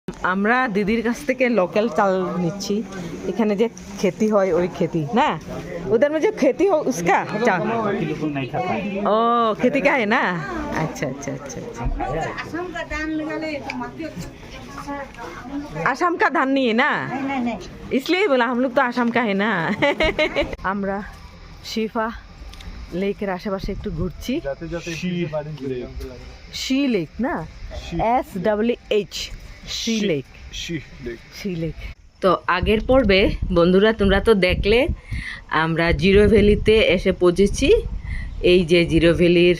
আমরা দিদির কাছ থেকে লোকাল চাল নিচ্ছি। এখানে যে खेती হয় ওই खेती ना उधर में जो खेती हो उसका चाल ओ खेती का है ना। अच्छा अच्छा अच्छा अच्छा आसाम का धान नहीं है ना इसलिए बोला हम लोग तो आसाम का है ना। আমরা শিফা লেকের আশেপাশে একটু ঘুরছি। শি লেক না SWH she lake she lake. তো আগের পর্বে বন্ধুরা তোমরা তো দেখলে আমরা জিরো ভ্যালিতে এসে পৌঁছেছি। এই যে জিরো ভ্যালির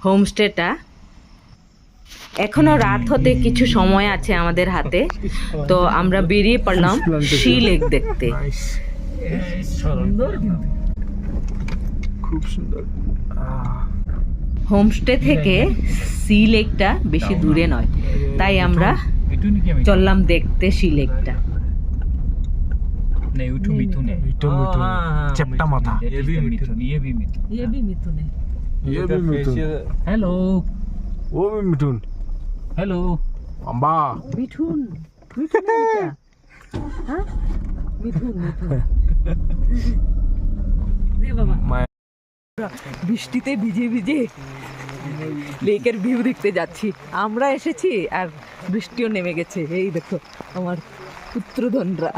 হোমস্টেটা। এখনো রাত হতে কিছু সময় আছে আমাদের হাতে, তো আমরা বেরিয়ে পড়লাম শি লেক দেখতে। খুব সুন্দর। হোমস্টে থেকে সি লেকটা বেশি দূরে নয়, তাই আমরা চললাম দেখতে সি লেকটা। नहीं उठू मिथुन है चपटा माथा ये भी मिथुन ये भी मिथुन है। ये भी मिथुन। हेलो वो भी मिथुन। हेलो अम्बा मिथुन मिथुन है क्या? हाँ मिथुन मिथुन दे बाबा। বৃষ্টিতে ভিজে ভিজে লেকের ভিউ দেখতে যাচ্ছি। আমরা এসেছি আর বৃষ্টিও নেমে গেছে। এই দেখো আমার পুত্রধনরা।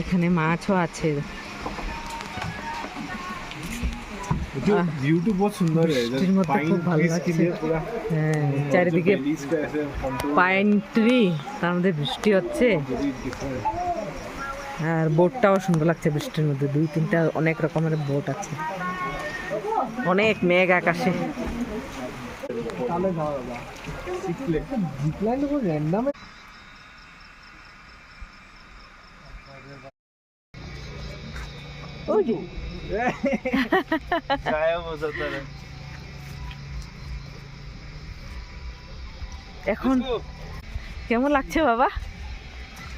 এখানে মাছও আছে। व्यू तो बहुत सुंदर है। বৃষ্টির মধ্যে খুব ভালো লাগছে। হ্যাঁ চারিদিকে পাইন ট্রি, তার মধ্যে বৃষ্টি হচ্ছে আর বোটটাও সুন্দর লাগছে বৃষ্টির মধ্যে। 2-3টা অনেক রকমের বোট আছে, অনেক মেঘ আকাশে। এখন কেমন লাগছে বাবা?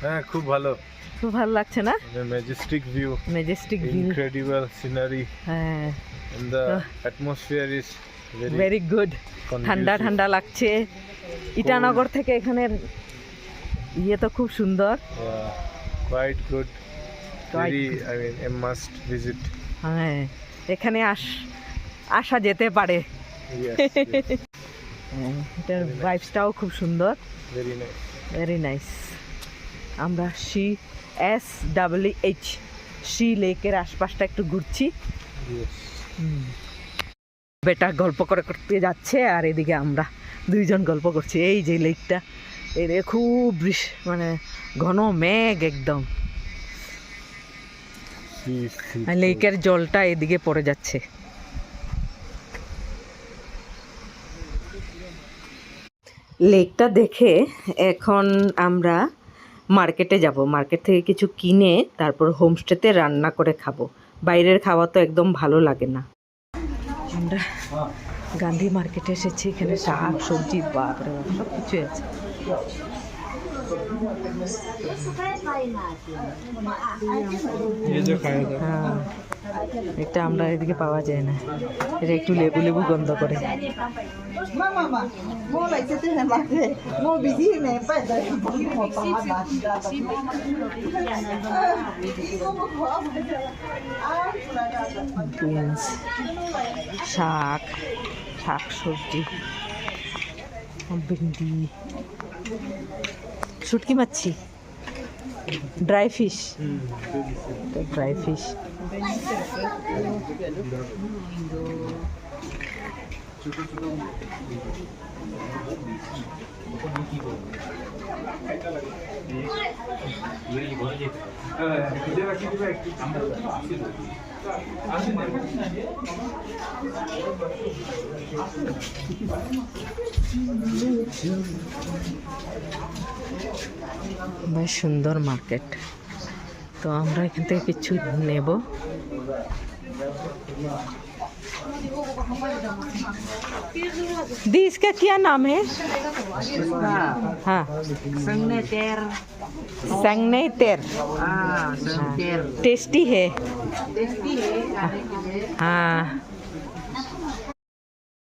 হ্যাঁ খুব ভালো, খুব ভালো লাগছে না? Majestic view, Majestic view, incredible scenery, হ্যাঁ and the atmosphere is very good. ঠান্ডা ঠান্ডা লাগছে। ইটানগর থেকে এখানের ইয়ে তো খুব সুন্দর। quite good, very I mean a must visit. হ্যাঁ এখানে আসা যেতে পারে। Yes, এটার ভাইবসটাও খুব সুন্দর, very nice. Very nice. আমরা SWH শি লেকের আশপাশটা একটু ঘুরছি। Yes. বেটা গল্প করতে যাচ্ছে আর এদিকে আমরা দুইজন গল্প করছি। এই যে লেকটা, এর খুব মানে ঘন মেঘ একদম। লেকের জলটা এদিকে পড়ে যাচ্ছে। লেকটা দেখে এখন আমরা মার্কেটে যাব। মার্কেট থেকে কিছু কিনে তারপর হোমস্টেতে রান্না করে খাবো। বাইরের খাওয়া তো একদম ভালো লাগে না। আমরা গান্ধী মার্কেটে এসেছি। এখানে শাক সবজি বাপরে বাপ সব কিছুই আছে। হ্যাঁ এটা আমরা এদিকে পাওয়া যায় না। এটা একটু লেবু লেবু গন্ধ করে। বিনস, শাক, শাক সবজি, ভিন্ডি, শুটকি মাছি, ড্রাই ফিশ, ড্রাই ফিশ। বেশ সুন্দর মার্কেট। তো আমরা এখান থেকে কিছু নেব। दी इसका क्या नाम है? हाँ संगनेतेर। टेस्टी है। हाँ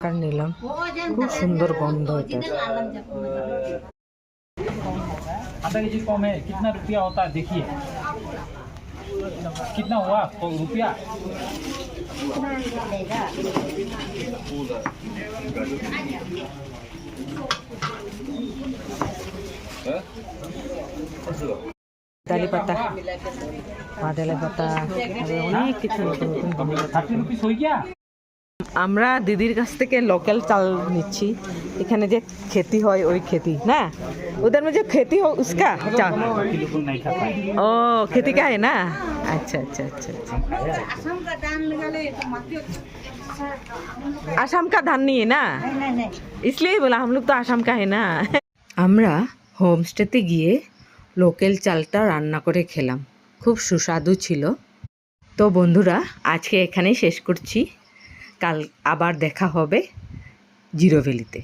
আর নিলাম, খুব সুন্দর গন্ধ এটা। आधा केजी कम है, कितना रुपया होता है देखिए, कितना हुआ तो रुपया। দালি পাতা, মাদেলা পাতা, অনেক কিছু নতুন নতুন জিনিস। 30 रुपीस हो गया। আমরা দিদির কাছ থেকে লোকাল চাল নিচ্ছি। এখানে যে खेती হয় ওই खेती না, उधर में जो खेती हो उसका चाल। बिल्कुल नहीं खाता है। ओ खेती का है ना, अच्छा अच्छा अच्छा अच्छा। आसाम का धान नहीं है ना, इसलिए बोला हम लोग तो आसाम का है ना। আমরা হোমস্টেতে গিয়ে লোকাল চালটা রান্না করে খেলাম, খুব সুস্বাদু ছিল। তো বন্ধুরা আজকে এখানেই শেষ করছি, কাল আবার দেখা হবে জিরো ভ্যালিতে।